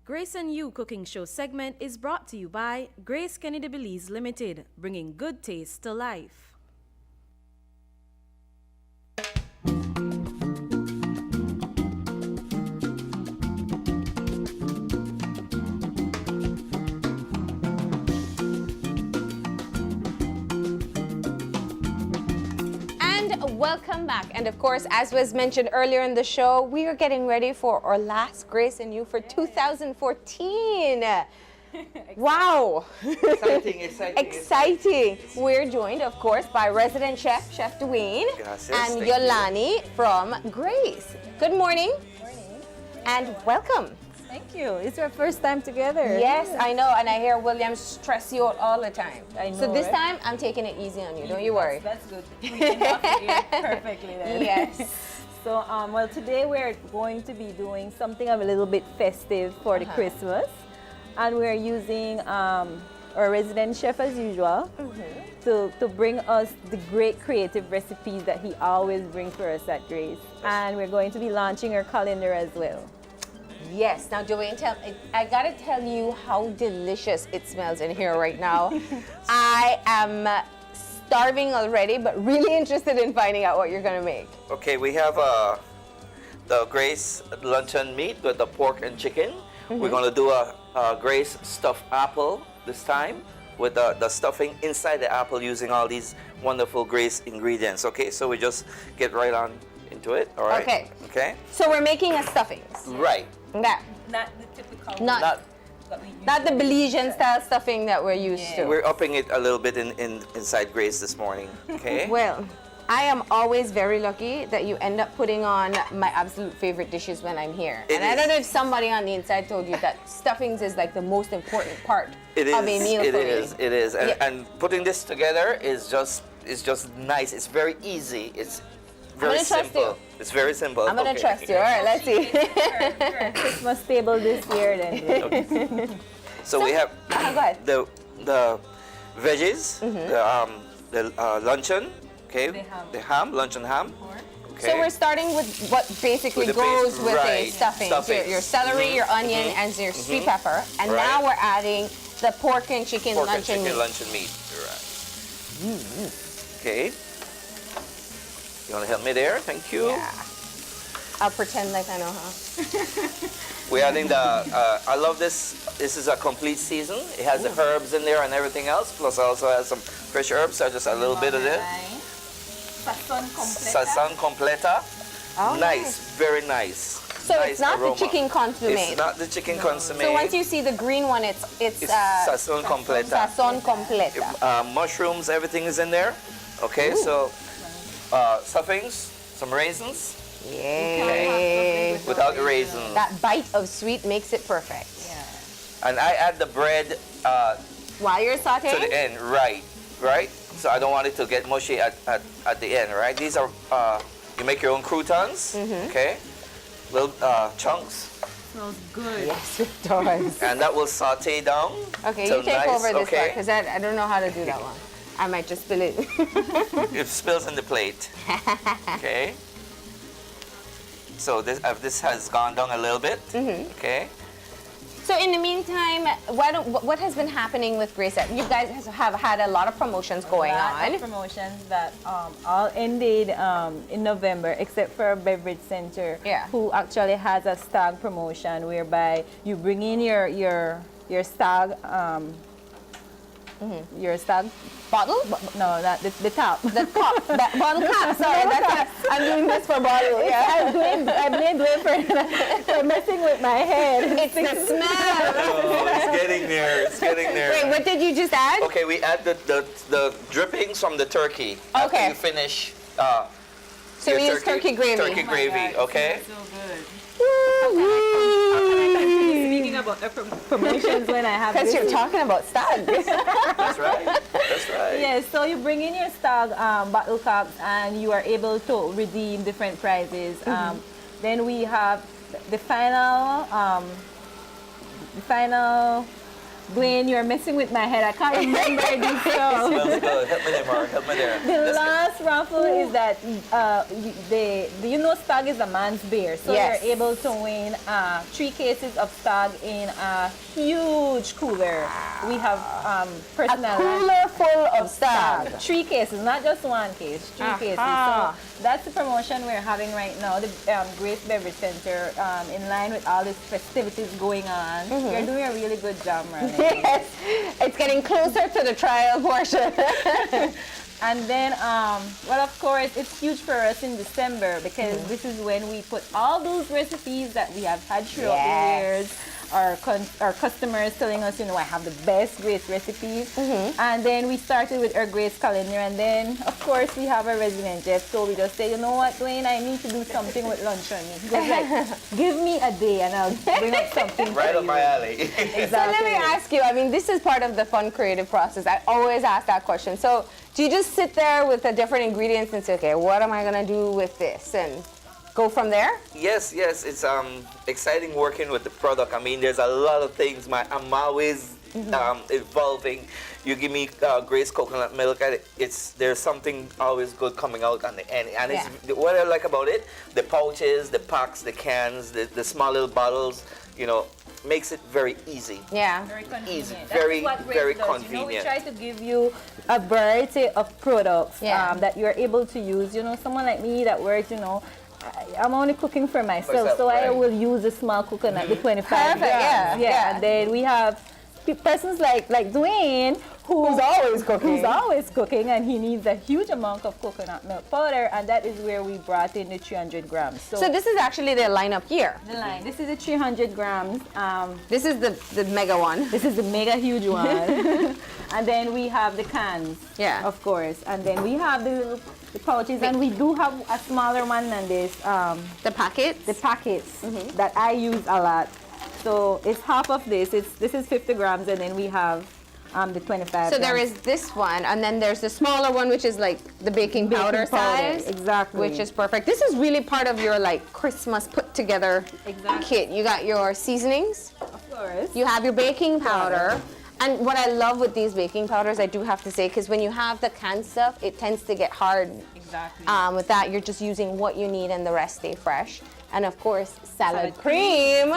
Grace and You cooking show segment is brought to you by Grace Kennedy Belize Limited, bringing good taste to life. Welcome back. And of course, as was mentioned earlier in the show, we are getting ready for our last Grace and You for 2014. Wow. Exciting. We're joined, of course, by resident chef, Chef Dwain and Yolany from Grace. Good morning. Morning. And welcome. Thank you. It's our first time together. Yes, I know, and I hear William stress you out all the time. I know, so this right? time, I'm taking it easy on you. Don't you worry. That's good. We can off perfectly then. Yes. So, well, today we're going to be doing something of a little bit festive for the Christmas, and we're using our resident chef as usual to bring us the great creative recipes that he always brings for us at Grace. And we're going to be launching our calendar as well. Yes. Now, Dwayne, I gotta tell you how delicious it smells in here right now. I am starving already, but really interested in finding out what you're gonna make. Okay, we have the Grace luncheon meat with the pork and chicken. We're gonna do a Grace stuffed apple this time with the stuffing inside the apple using all these wonderful Grace ingredients. Okay, so we just get right on into it. All right. Okay. Okay. So we're making a stuffings. Right. Yeah. Not the typical. Not the Belizean style stuffing that we're used to. We're upping it a little bit inside Grace this morning. Okay. Well, I am always very lucky that you end up putting on my absolute favorite dishes when I'm here. I don't know if somebody on the inside told you that stuffings is like the most important part of a meal for me. It is. And putting this together is just nice. It's very easy. It's very simple. It's very simple. I'm gonna trust you. All right, let's see. Christmas table this year then. Okay. So we have go ahead. the veggies, the luncheon, okay, the ham, luncheon ham. Okay. So we're starting with what basically With the goes base, with right. the stuffing. Stuffings. Your celery, your onion, and your sweet pepper. And Right. now we're adding the pork and chicken Pork and luncheon chicken meat. luncheon meat. Right. Okay. You want to help me there? Thank you. Yeah. I'll pretend like I know how. We're adding the, I love this. This is a complete season. It has the herbs in there and everything else. Plus also has some fresh herbs. So just a little bit of this. Sazon completa. Oh, nice. Very nice. So nice it's not aroma. the chicken consomme. It's not the chicken consomme. So once you see the green one, it's sazon completa. Sazon completa. Mushrooms, everything is in there. Okay, so stuffings, some raisins. Yay. Okay. Without the raisins. That bite of sweet makes it perfect. And I add the bread While you're sauteing? to the end, right? So I don't want it to get mushy at the end, right? These are, you make your own croutons, okay? Little chunks. Smells good. Yes, it does. And that will saute down. Okay, till you take nice, over this part, okay? because I don't know how to do that one. I might just spill it. It spills in the plate. Okay. So this has gone down a little bit. Okay. So in the meantime, what has been happening with Grace? You guys have had a lot of promotions going on. Promotions that all ended in November, except for Beverage Center, who actually has a stag promotion whereby you bring in your stag. Your stag bottle? No, not the top. The cup. That bottle cap. Sorry, I'm doing this for bottle. Yeah. I blame for messing with my head. It's the smell. Oh, it's getting there. It's getting there. Wait, what did you just add? Okay, we add the drippings from the turkey. Okay. After you finish. So we use turkey gravy. Turkey gravy. Okay. So good. Speaking about the promotions when I have Because this. you're talking about stag. That's right. That's right. Yes, so you bring in your stag bottle caps and you are able to redeem different prizes. Then we have the final Dwayne, you're messing with my head. I can't remember this stuff. Smells good. Help me there, Mark. Help me there. The last raffle is that stag is a man's beer, so Yes. you're able to win 3 cases of stag in a huge cooler. We have A personal cooler full of stag. 3 cases, not just 1 case, 3 cases. So that's the promotion we're having right now. The Grace Beverage Center, in line with all these festivities going on. You're doing a really good job, Marlene. Yes, it's getting closer to the trial portion. And then, well, of course, it's huge for us in December because this is when we put all those recipes that we have had throughout the years. Our customers telling us, I have the best Grace recipes. And then we started with our Grace calendar. And then, of course, we have a resident chef. So we just say, you know what, Dwayne, I need to do something with Luncheon. He goes like, give me a day and I'll bring up something Right for up you. my alley. Exactly. So let me ask you, this is part of the fun creative process. I always ask that question. So do you just sit there with the different ingredients and say, okay, what am I going to do with this? And go from there? Yes, it's exciting working with the product. There's a lot of things. I'm always evolving. You give me Grace coconut milk, and there's something always good coming out on the end. And it's, what I like about it, the pouches, the packs, the cans, the small little bottles, makes it very easy. Yeah. Very convenient. Easy, That's very, what Grace very does. convenient. We try to give you a variety of products that you're able to use. Someone like me that works, I'm only cooking for myself, so I will use a small coconut, the 25 Perfect, grams. yeah. And then we have persons like Dwayne, who's always cooking, and he needs a huge amount of coconut milk powder, and that is where we brought in the 300 grams. So this is actually the lineup here. The line. This is the 300 grams. This is the mega one. This is the mega huge one. And then we have the cans, of course. And then we have the pouches, and we do have a smaller one than this. The packets? The packets that I use a lot. So it's half of this. This is 50 grams, and then we have the 25 So there is this one, and then there's the smaller one, which is like the baking powder size. Exactly. Which is perfect. This is really part of your Christmas put together kit. You got your seasonings. Of course. You have your baking powder. And what I love with these baking powders, I do have to say, because when you have the canned stuff, it tends to get hard. Exactly. With that, you're just using what you need and the rest stay fresh. And of course, salad cream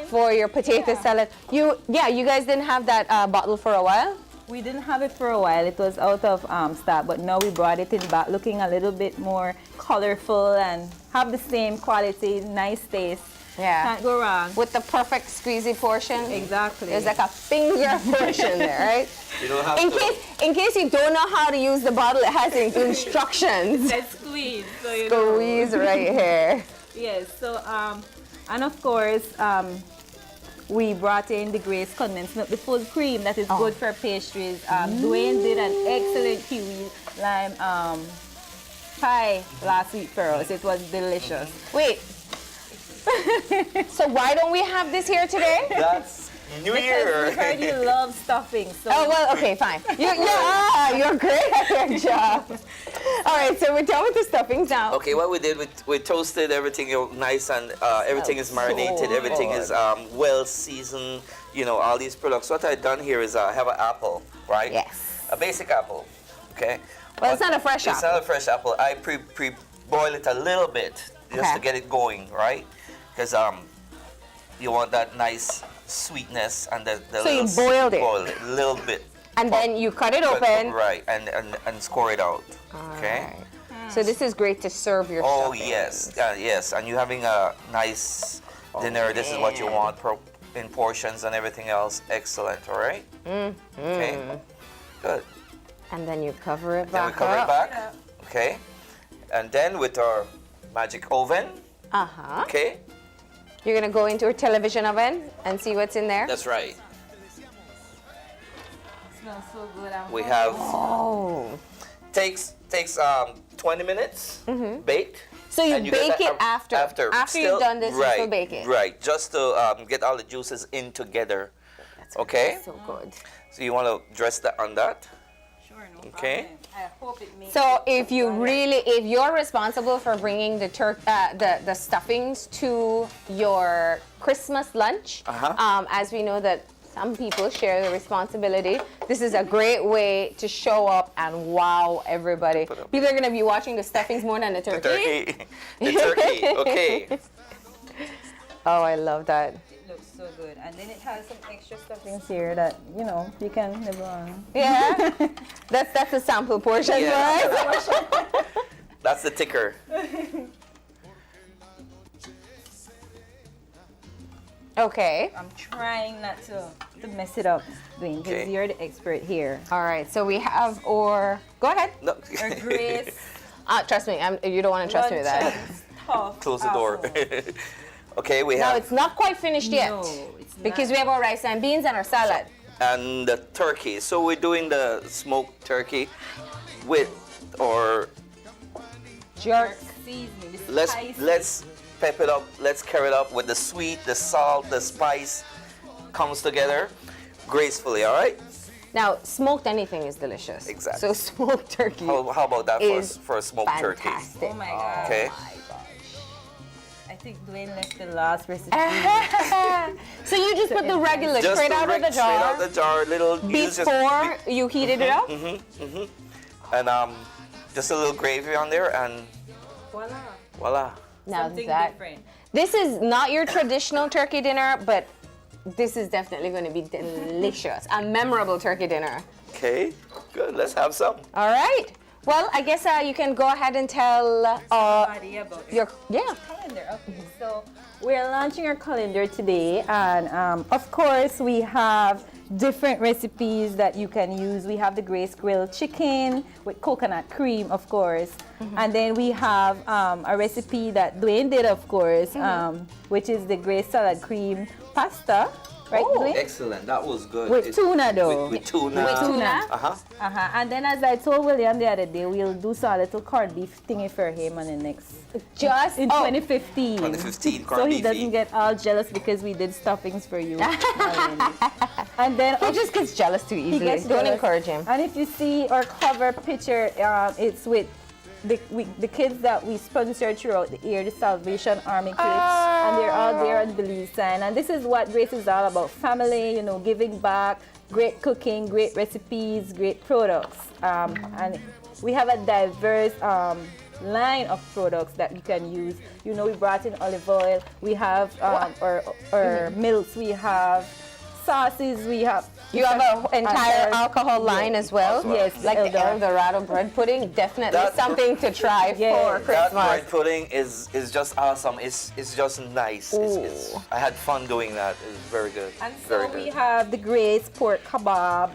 for your potato salad. You guys didn't have that bottle for a while? We didn't have it for a while. It was out of stock, but now we brought it in back, looking a little bit more colorful and have the same quality, nice taste. Yeah. Can't go wrong. With the perfect squeezy portion. Exactly. There's like a finger portion there, right? You don't have in case you don't know how to use the bottle, it has instructions. Let's squeeze. So Squeeze right here. Yes. So and of course we brought in the Grace condensed milk, the full cream that is good for pastries. Dwayne did an excellent kiwi lime pie last week for us. It was delicious. Wait. So why don't we have this here today? That's New Year. We heard you love stuffing. So Oh, well, okay, fine. You're great at your job. All right, so we're done with the stuffings now. Okay, what we did, we toasted everything nice, and everything is marinated, everything is well seasoned, all these products. What I've done here is I have an apple, right? Yes. A basic apple, okay? Well, it's not a fresh apple. It's not a fresh apple. I pre-boil it a little bit just to get it going, right? Because you want that nice sweetness and the So you boiled it? Boiled it a little bit. And then you cut it open. Right, and score it out, okay? Right. So this is great to serve your Oh, stuffing. yes, yes. And you're having a nice dinner. This is what you want in portions and everything else. Excellent, all right? Okay, good. And then you cover it Then we back cover up. it back, okay? And then with our magic oven, okay? You're going to go into your television oven and see what's in there? That's right. smells so good. We have, Oh. takes 20 minutes baked. So you And get bake that it after. After still- you've done this, you still bake it. Right, just to get all the juices in together. Okay? So good. So you want to dress that on that? Sure, no Okay. problem. I hope it makes So if you're responsible for bringing the stuffings to your Christmas lunch, as we know that Some people share the responsibility. This is a great way to show up and wow everybody. People are going to be watching the stuffings more than the turkey. The turkey, okay. Oh, I love that. It looks so good. And then it has some extra stuffings here that, you know, you can nibble on. Yeah. That's a sample portion, Yeah. right? That's the ticker. Okay. I'm trying not to mess it up, Dwayne, because Okay. you're the expert here. All right. So we have our. Go ahead. No. Or Grace. Trust me. You don't want to trust me with that. Luncheon's tough Close the door. apple. Okay, we No, have it's not quite finished yet. No, it's Because not. we have our rice and beans and our salad. and the turkey. So we're doing the smoked turkey with or jerk seasoning. the let's spicy. let's pep it up. Let's carry it up with the sweet, the salt, the spice comes together gracefully. All right. Now, smoked anything is delicious. Exactly. So smoked turkey. How about that is for a smoked turkey? fantastic. Oh my god. Okay. I think Dwayne left the last recipe. So you just put the regular Just straight out of the straight out jar the jar, little use just before you heated it up? and just a little gravy on there, and Voila. voila. Now Something that different. this is not your traditional turkey dinner, but this is definitely going to be delicious. A memorable turkey dinner. Okay, good. Let's have some. All right. Well, I guess you can go ahead and tell Somebody about your calendar. Okay, so we're launching our calendar today, and of course we have different recipes that you can use. We have the Grace grilled chicken with coconut cream, of course, and then we have a recipe that Dwayne did, of course, which is the Grace salad cream pasta, right, Dwayne? Excellent. That was good. With tuna, though. With tuna. With tuna. Uh-huh. And then, as I told William the other day, we'll do some little corned beef thingy for him on the next Just in 2015. 2015 corned So he beefy. doesn't get all jealous because we did stuffings for you. Marlene. And then He just gets jealous too easily. gets Don't jealous. encourage him. And if you see our cover picture, it's with the kids that we sponsor throughout the year, the Salvation Army kids, and they're all there on the Belize sign. And this is what Grace is all about: family, you know, giving back, great cooking, great recipes, great products, and we have a diverse line of products that you can use. You know, we brought in olive oil, we have our milks, we have sauces, we have. You have an entire alcohol line as well? Yes, Like the El Dorado bread pudding, definitely That- something to try Yes. for That Christmas. bread pudding is just awesome. It's just nice. I had fun doing that. It's very good. And very so good. we have the Grace pork kebab.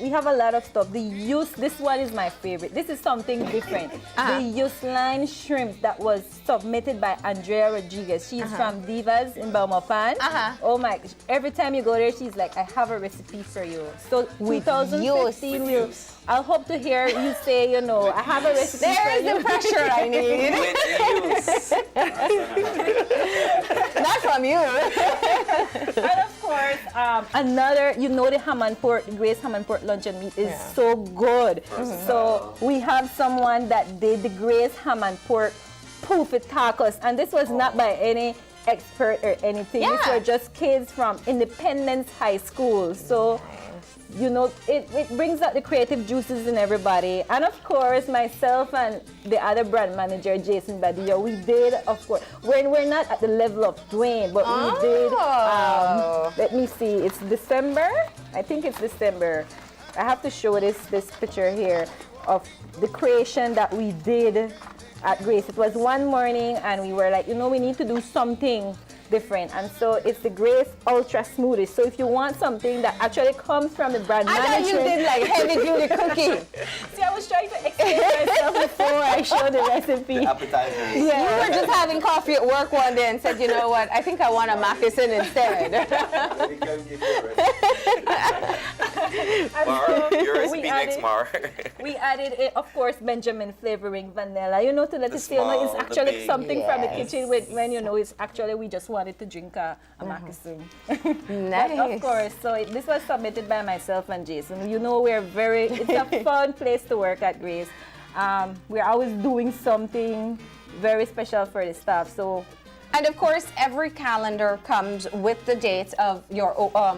We have a lot of stuff. This one is my favorite. This is something different. The Line shrimp that was submitted by Andrea Rodriguez. She's from Divas in Belmopan. Oh my! Every time you go there, she's like, "I have a recipe for you." So 2015, I'll hope to hear you say, you know, I have a recipe for There's you. the pressure I need. With use. Not from you. And of course, another, you know, the ham and pork, Grace ham and pork luncheon meat is so good. So we have someone that did the Grace ham and pork poofy tacos, and this was not by any expert or anything. These Yeah. were just kids from Independence High School. So, you know, it brings out the creative juices in everybody. And of course, myself and the other brand manager, Jason Badillo, we did, of course, when we're not at the level of Dwayne, but we did, let me see, it's December? I think it's December. I have to show this picture here of the creation that we did at Grace. It was one morning and we were like, you know, we need to do something different, and so it's the Grace Ultra Smoothie. So if you want something that actually comes from the brand I thought you management, did like heavy duty cooking. see, I was trying to explain myself before I showed the recipe. Appetizers. You were just having coffee at work one day and said, you know what, I think I want a moccasin instead. Mar, your recipe We next, added- Mar. We added, of course, Benjamin flavoring vanilla, you know, to let The it feel like it's small, the actually big. something from the Yes. kitchen when you know it's actually we just wanted to drink a moccasin. Nice. But of course, so this was submitted by myself and Jason. You know, it's a fun place to work at Grace. We're always doing something very special for the staff. So And of course, every calendar comes with the dates of your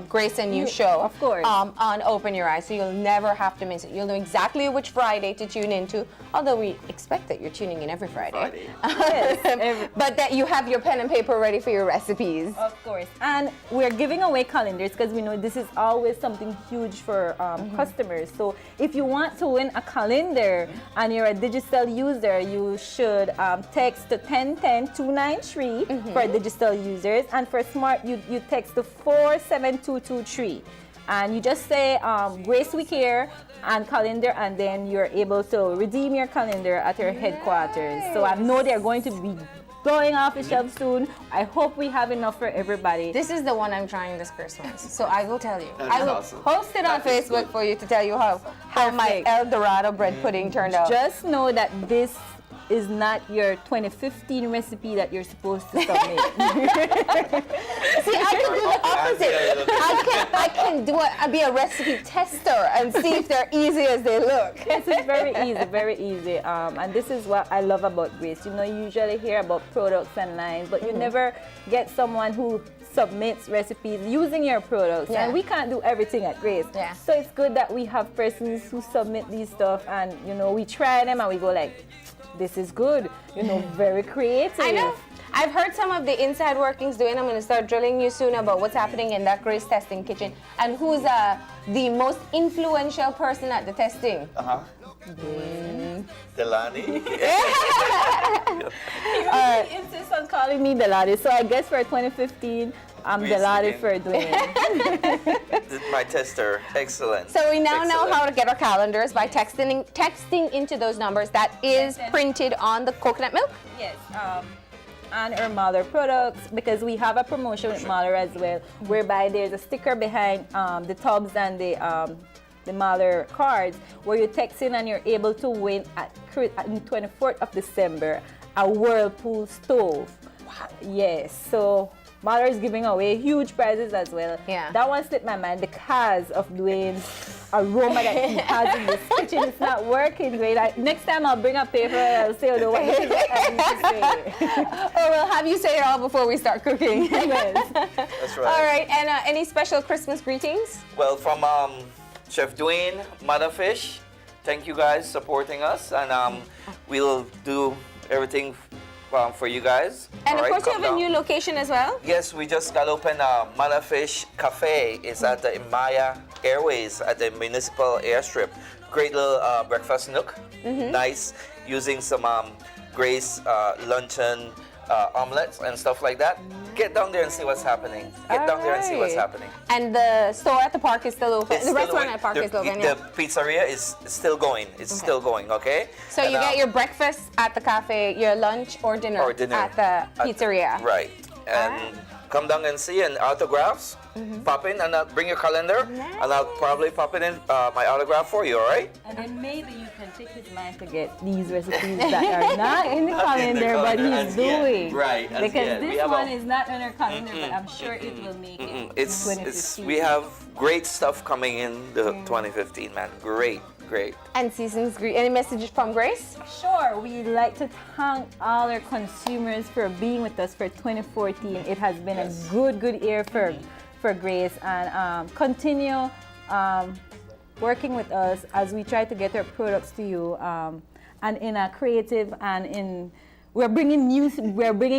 Grace and You show. Of course. On Open Your Eyes, so you'll never have to miss it. You'll know exactly which Friday to tune into, although we expect that you're tuning in every Friday. Yes, but that you have your pen and paper ready for your recipes. Of course. And we're giving away calendars because we know this is always something huge for customers. So if you want to win a calendar and you're a digital user, you should text to 1010-293 for digital users. And for smart, you text to 47223. And you just say Grace Week here and calendar, and then you're able to redeem your calendar at your headquarters. So I know they're going to be going off the shelf soon. I hope we have enough for everybody. This is the one I'm trying this Christmas, so I will tell you. I will awesome. post it on Facebook for you to tell you how my Perfect. El Dorado bread pudding turned out. Just know that this is not your 2015 recipe that you're supposed to submit. See, I can do the opposite. I can do it. I'll be a recipe tester and see if they're easy as they look. This is very easy, very easy. And this is what I love about Grace. You know, you usually hear about products and lines, but you never get someone who submits recipes using your products. Yeah. And we can't do everything at Grace. Yeah. So it's good that we have persons who submit these stuff, and you know, we try them and we go like, this is good. You know, very creative. I know. I've heard some of the inside workings doing. I'm going to start drilling you soon about what's happening in that Grace testing kitchen and who's the most influential person at the testing. Yolany. He insists on calling me Delady. So I guess for 2015, I'm Grace Delady again. for Dwain. This is my tester. Excellent. So we now know Excellent. how to get our calendars by texting into those numbers. That is printed on the coconut milk. Yes. And our Mahler products, because we have a promotion with Mahler as well, whereby there's a sticker behind the tubs and the Mahler cards, where you text in and you're able to win at the 24th of December a Whirlpool stove. Wow. Yes. So Mahler is giving away huge prizes as well. Yeah. That one slipped my mind because of Dwain's aroma that he has in this kitchen. It's not working great. Next time I'll bring a paper and I'll say, oh, no, what I need to say. Or we'll have you say it all before we start cooking. Yes. That's right. All right, and any special Christmas greetings? Well, from Chef Dwain, Motherfish, thank you guys supporting us, and we'll do everything for you guys. And All of right, course, you come have a down. new location as well. Yes, we just got open Motherfish Cafe. It's at the Imaya Airways at the Municipal Airstrip. Great little breakfast nook. Nice, using some Grace luncheon omelets and stuff like that. Get down there and see what's happening. Get down there and see what's happening. And the store at the park is still open. It's The still restaurant open. at the park is still open. The Yeah. pizzeria is still going. It's still going, okay? So And, you get your breakfast at the cafe, your lunch or dinner, at the pizzeria. Right. And come down and see, and autographs. Pop in and bring your calendar, and I'll probably pop it in my autograph for you, all right? And then maybe you can take his mind to get these recipes that are not in the calendar, but calendar he's as yet. doing. Right, as Because yet. We this have one a- is not on our calendar, but I'm sure it will make it. in It's 2015. we have great stuff coming in the 2015, man. Great. And seasons greet. Any messages from Grace? Sure, we'd like to thank all our consumers for being with us for 2014. It has been a good year for Grace, and continue working with us as we try to get our products to you, and in a creative and we're bringing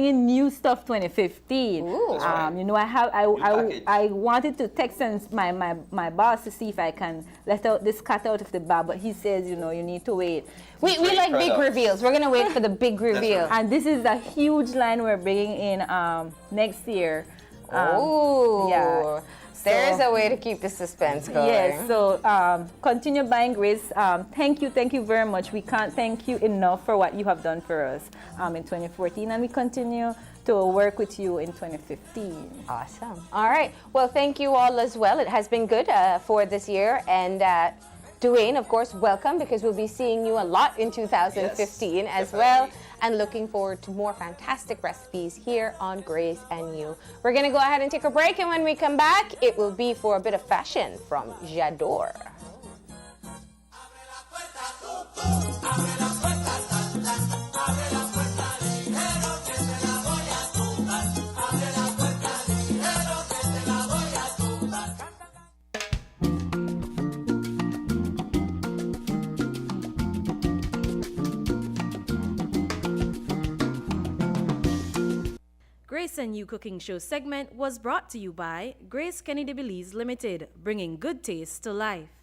in new stuff 2015. Ooh. That's right. You know, package. I wanted to text my boss to see if I can let out this cat out of the bag, but he says, you know, you need to wait. We Great like big products. reveals. We're going to wait for the big reveal. And this is a huge line we're bringing in next year. Oh. yeah. There's So- a way to keep the suspense going. Yes, so continue buying Grace. Thank you very much. We can't thank you enough for what you have done for us in 2014, and we continue to work with you in 2015. Awesome. All right. Well, thank you all as well. It has been good for this year. And Dwain, of course, welcome, because we'll be seeing you a lot in 2015 as well. And looking forward to more fantastic recipes here on Grace and You. We're going to go ahead and take a break. And when we come back, it will be for a bit of fashion from J'adore. Grace and You Cooking Show segment was brought to you by Grace Kennedy Belize Limited, bringing good taste to life.